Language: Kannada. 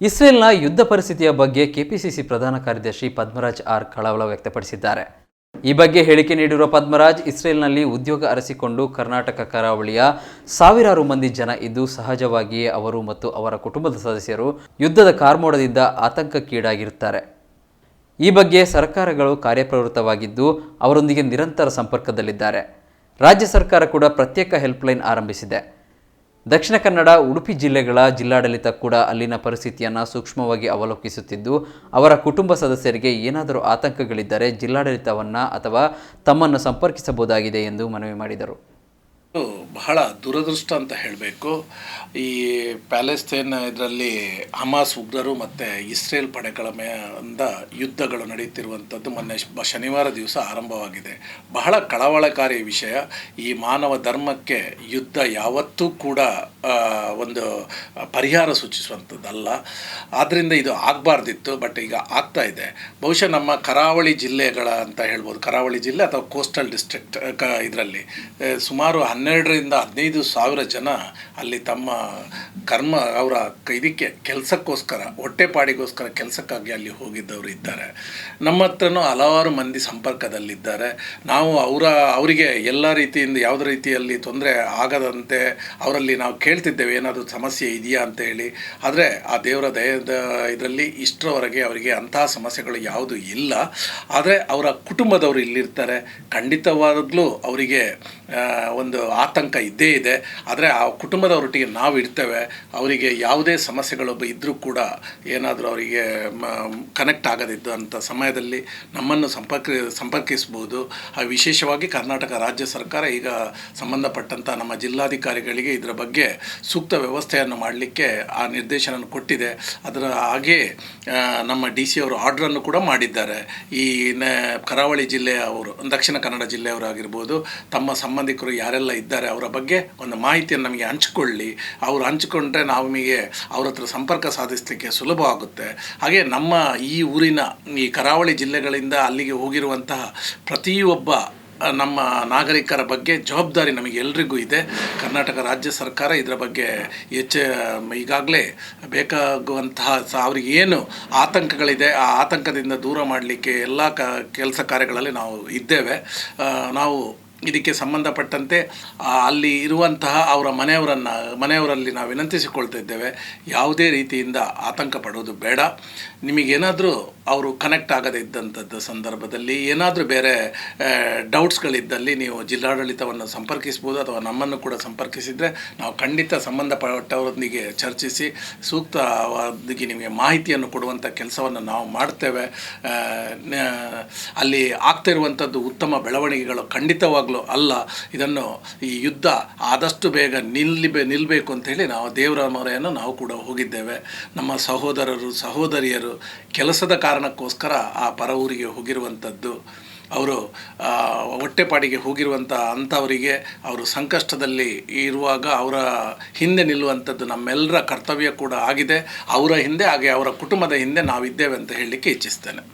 ಇಸ್ರೇಲ್ನ ಯುದ್ಧ ಪರಿಸ್ಥಿತಿಯ ಬಗ್ಗೆ ಕೆಪಿಸಿಸಿ ಪ್ರಧಾನ ಕಾರ್ಯದರ್ಶಿ ಪದ್ಮರಾಜ್ ಆರ್ ಕಳವಳ ವ್ಯಕ್ತಪಡಿಸಿದ್ದಾರೆ. ಈ ಬಗ್ಗೆ ಹೇಳಿಕೆ ನೀಡಿರುವ ಪದ್ಮರಾಜ್, ಇಸ್ರೇಲ್ನಲ್ಲಿ ಉದ್ಯೋಗ ಅರಸಿಕೊಂಡು ಕರ್ನಾಟಕ ಕರಾವಳಿಯ ಸಾವಿರಾರು ಮಂದಿ ಜನ ಇದ್ದು ಸಹಜವಾಗಿಯೇ ಅವರು ಮತ್ತು ಅವರ ಕುಟುಂಬದ ಸದಸ್ಯರು ಯುದ್ಧದ ಕಾರ್ಮೋಡದಿಂದ ಆತಂಕಕ್ಕೀಡಾಗಿರುತ್ತಾರೆ. ಈ ಬಗ್ಗೆ ಸರ್ಕಾರಗಳು ಕಾರ್ಯಪ್ರವೃತ್ತವಾಗಿದ್ದು ಅವರೊಂದಿಗೆ ನಿರಂತರ ಸಂಪರ್ಕದಲ್ಲಿದ್ದಾರೆ. ರಾಜ್ಯ ಸರ್ಕಾರ ಕೂಡ ಪ್ರತ್ಯೇಕ ಹೆಲ್ಪ್ಲೈನ್ ಆರಂಭಿಸಿದೆ. ದಕ್ಷಿಣ ಕನ್ನಡ, ಉಡುಪಿ ಜಿಲ್ಲೆಗಳ ಜಿಲ್ಲಾಡಳಿತ ಕೂಡ ಅಲ್ಲಿನ ಪರಿಸ್ಥಿತಿಯನ್ನು ಸೂಕ್ಷ್ಮವಾಗಿ ಅವಲೋಕಿಸುತ್ತಿದ್ದು ಅವರ ಕುಟುಂಬ ಸದಸ್ಯರಿಗೆ ಏನಾದರೂ ಆತಂಕಗಳಿದ್ದರೆ ಜಿಲ್ಲಾಡಳಿತವನ್ನು ಅಥವಾ ತಮ್ಮನ್ನು ಸಂಪರ್ಕಿಸಬಹುದಾಗಿದೆ ಎಂದು ಮನವಿ ಮಾಡಿದರು. ಬಹಳ ದುರದೃಷ್ಟ ಅಂತ ಹೇಳಬೇಕು. ಈ ಪ್ಯಾಲೆಸ್ತೇನ್ ಇದರಲ್ಲಿ ಹಮಾಸ್ ಉಗ್ರರು ಮತ್ತು ಇಸ್ರೇಲ್ ಪಡೆಗಳ ಮೇಲಿಂದ ಯುದ್ಧಗಳು ನಡೆಯುತ್ತಿರುವಂಥದ್ದು ಮೊನ್ನೆ ಶನಿವಾರ ದಿವಸ ಆರಂಭವಾಗಿದೆ. ಬಹಳ ಕಳವಳಕಾರಿ ವಿಷಯ. ಈ ಮಾನವ ಧರ್ಮಕ್ಕೆ ಯುದ್ಧ ಯಾವತ್ತೂ ಕೂಡ ಒಂದು ಪರಿಹಾರ ಸೂಚಿಸುವಂಥದ್ದಲ್ಲ. ಆದ್ದರಿಂದ ಇದು ಆಗಬಾರ್ದಿತ್ತು, ಬಟ್ ಈಗ ಆಗ್ತಾ ಇದೆ. ಬಹುಶಃ ನಮ್ಮ ಕರಾವಳಿ ಜಿಲ್ಲೆಗಳ ಅಂತ ಹೇಳ್ಬೋದು, ಕರಾವಳಿ ಜಿಲ್ಲೆ ಅಥವಾ ಕೋಸ್ಟಲ್ ಡಿಸ್ಟ್ರಿಕ್ಟ್ ಇದರಲ್ಲಿ ಸುಮಾರು 12ರಿಂದ 15,000 ಜನ ಅಲ್ಲಿ ತಮ್ಮ ಅವರ ಇದಕ್ಕೆ ಕೆಲಸಕ್ಕೋಸ್ಕರ, ಹೊಟ್ಟೆಪಾಡಿಗೋಸ್ಕರ ಕೆಲಸಕ್ಕಾಗಿ ಅಲ್ಲಿ ಹೋಗಿದ್ದವರು ಇದ್ದಾರೆ. ನಮ್ಮ ಹತ್ರನೂ ಹಲವಾರು ಮಂದಿ ಸಂಪರ್ಕದಲ್ಲಿದ್ದಾರೆ. ನಾವು ಅವರಿಗೆ ಎಲ್ಲ ರೀತಿಯಿಂದ ಯಾವುದೇ ರೀತಿಯಲ್ಲಿ ತೊಂದರೆ ಆಗದಂತೆ ಅವರಲ್ಲಿ ನಾವು ಕೇಳ್ತಿದ್ದೇವೆ, ಏನಾದರೂ ಸಮಸ್ಯೆ ಇದೆಯಾ ಅಂತೇಳಿ. ಆದರೆ ಆ ದೇವರ ದಯದ ಇದರಲ್ಲಿ ಇಷ್ಟರವರೆಗೆ ಅವರಿಗೆ ಅಂತಹ ಸಮಸ್ಯೆಗಳು ಯಾವುದೂ ಇಲ್ಲ. ಆದರೆ ಅವರ ಕುಟುಂಬದವರು ಇಲ್ಲಿರ್ತಾರೆ. ಖಂಡಿತವಾಗಲೂ ಅವರಿಗೆ ಒಂದು ಆತಂಕ ಇದ್ದೇ ಇದೆ. ಆದರೆ ಆ ಕುಟುಂಬದವರೊಟ್ಟಿಗೆ ನಾವು ಇರ್ತೇವೆ. ಅವರಿಗೆ ಯಾವುದೇ ಸಮಸ್ಯೆಗಳು ಇದ್ದರೂ ಕೂಡ ಏನಾದರೂ ಅವರಿಗೆ ಕನೆಕ್ಟ್ ಆಗದಿದ್ದಂಥ ಸಮಯದಲ್ಲಿ ನಮ್ಮನ್ನು ಸಂಪರ್ಕಿಸ್ಬೋದು. ವಿಶೇಷವಾಗಿ ಕರ್ನಾಟಕ ರಾಜ್ಯ ಸರ್ಕಾರ ಈಗ ಸಂಬಂಧಪಟ್ಟಂಥ ನಮ್ಮ ಜಿಲ್ಲಾಧಿಕಾರಿಗಳಿಗೆ ಇದರ ಬಗ್ಗೆ ಸೂಕ್ತ ವ್ಯವಸ್ಥೆಯನ್ನು ಮಾಡಲಿಕ್ಕೆ ಆ ನಿರ್ದೇಶನ ಕೊಟ್ಟಿದೆ. ಅದರ ಹಾಗೆ ನಮ್ಮ DC ಅವರು ಆರ್ಡ್ರನ್ನು ಕೂಡ ಮಾಡಿದ್ದಾರೆ. ಈ ಕರಾವಳಿ ಜಿಲ್ಲೆಯವರು, ದಕ್ಷಿಣ ಕನ್ನಡ ಜಿಲ್ಲೆಯವರಾಗಿರ್ಬೋದು, ತಮ್ಮ ಸಂಬಂಧಿಕರು ಯಾರೆಲ್ಲ ಇದ್ದಾರೆ ಅವರ ಬಗ್ಗೆ ಒಂದು ಮಾಹಿತಿಯನ್ನು ನಮಗೆ ಹಂಚಿಕೊಳ್ಳಿ. ಅವರು ಹಂಚಿಕೊಂಡ್ರೆ ನಮಗೆ ಅವ್ರ ಹತ್ರ ಸಂಪರ್ಕ ಸಾಧಿಸಲಿಕ್ಕೆ ಸುಲಭವಾಗುತ್ತೆ. ಹಾಗೆ ನಮ್ಮ ಈ ಊರಿನ ಈ ಕರಾವಳಿ ಜಿಲ್ಲೆಗಳಿಂದ ಅಲ್ಲಿಗೆ ಹೋಗಿರುವಂತಹ ಪ್ರತಿಯೊಬ್ಬ ನಮ್ಮ ನಾಗರಿಕರ ಬಗ್ಗೆ ಜವಾಬ್ದಾರಿ ನಮಗೆ ಎಲ್ರಿಗೂ ಇದೆ. ಕರ್ನಾಟಕ ರಾಜ್ಯ ಸರ್ಕಾರ ಇದರ ಬಗ್ಗೆ ಈಗಾಗಲೇ ಬೇಕಾಗುವಂತಹ ಅವರಿಗೆ ಏನು ಆತಂಕಗಳಿದೆ ಆ ಆತಂಕದಿಂದ ದೂರ ಮಾಡಲಿಕ್ಕೆ ಎಲ್ಲ ಕೆಲಸ ಕಾರ್ಯಗಳಲ್ಲಿ ನಾವು ಇದ್ದೇವೆ. ನಾವು ಇದಕ್ಕೆ ಸಂಬಂಧಪಟ್ಟಂತೆ ಅಲ್ಲಿ ಇರುವಂತಹ ಅವರ ಮನೆಯವರಲ್ಲಿ ನಾವು ವಿನಂತಿಸಿಕೊಳ್ತಾ ಇದ್ದೇವೆ, ಯಾವುದೇ ರೀತಿಯಿಂದ ಆತಂಕ ಪಡೋದು ಬೇಡ. ನಿಮಗೇನಾದರೂ ಅವರು ಕನೆಕ್ಟ್ ಆಗದೇ ಇದ್ದಂಥದ್ದು ಸಂದರ್ಭದಲ್ಲಿ ಏನಾದರೂ ಬೇರೆ ಡೌಟ್ಸ್ಗಳಿದ್ದಲ್ಲಿ ನೀವು ಜಿಲ್ಲಾಡಳಿತವನ್ನು ಸಂಪರ್ಕಿಸ್ಬೋದು ಅಥವಾ ನಮ್ಮನ್ನು ಕೂಡ ಸಂಪರ್ಕಿಸಿದರೆ ನಾವು ಖಂಡಿತ ಸಂಬಂಧಪಟ್ಟವರೊಂದಿಗೆ ಚರ್ಚಿಸಿ ಸೂಕ್ತವಾಗಿ ನಿಮಗೆ ಮಾಹಿತಿಯನ್ನು ಕೊಡುವಂಥ ಕೆಲಸವನ್ನು ನಾವು ಮಾಡ್ತೇವೆ. ಅಲ್ಲಿ ಆಗ್ತಿರುವಂಥದ್ದು ಉತ್ತಮ ಬೆಳವಣಿಗೆಗಳು ಖಂಡಿತವಾಗಲೂ ಅಲ್ಲ. ಇದನ್ನು ಈ ಯುದ್ಧ ಆದಷ್ಟು ಬೇಗ ನಿಲ್ಲಬೇಕು ಅಂಥೇಳಿ ನಾವು ದೇವರ ಮೊರೆಯನ್ನು ನಾವು ಕೂಡ ಹೋಗಿದ್ದೇವೆ. ನಮ್ಮ ಸಹೋದರಿಯರು ಕೆಲಸದ ಕಾರಣಕ್ಕೋಸ್ಕರ ಆ ಪರ ಊರಿಗೆ ಹೋಗಿರುವಂಥದ್ದು, ಅವರು ಹೊಟ್ಟೆಪಾಡಿಗೆ ಹೋಗಿರುವಂಥ ಅಂಥವರಿಗೆ ಅವರು ಸಂಕಷ್ಟದಲ್ಲಿ ಇರುವಾಗ ಅವರ ಹಿಂದೆ ನಿಲ್ಲುವಂಥದ್ದು ನಮ್ಮೆಲ್ಲರ ಕರ್ತವ್ಯ ಕೂಡ ಆಗಿದೆ. ಅವರ ಹಿಂದೆ ಹಾಗೆ ಅವರ ಕುಟುಂಬದ ಹಿಂದೆ ನಾವಿದ್ದೇವೆ ಅಂತ ಹೇಳಲಿಕ್ಕೆ ಇಚ್ಛಿಸ್ತೇನೆ.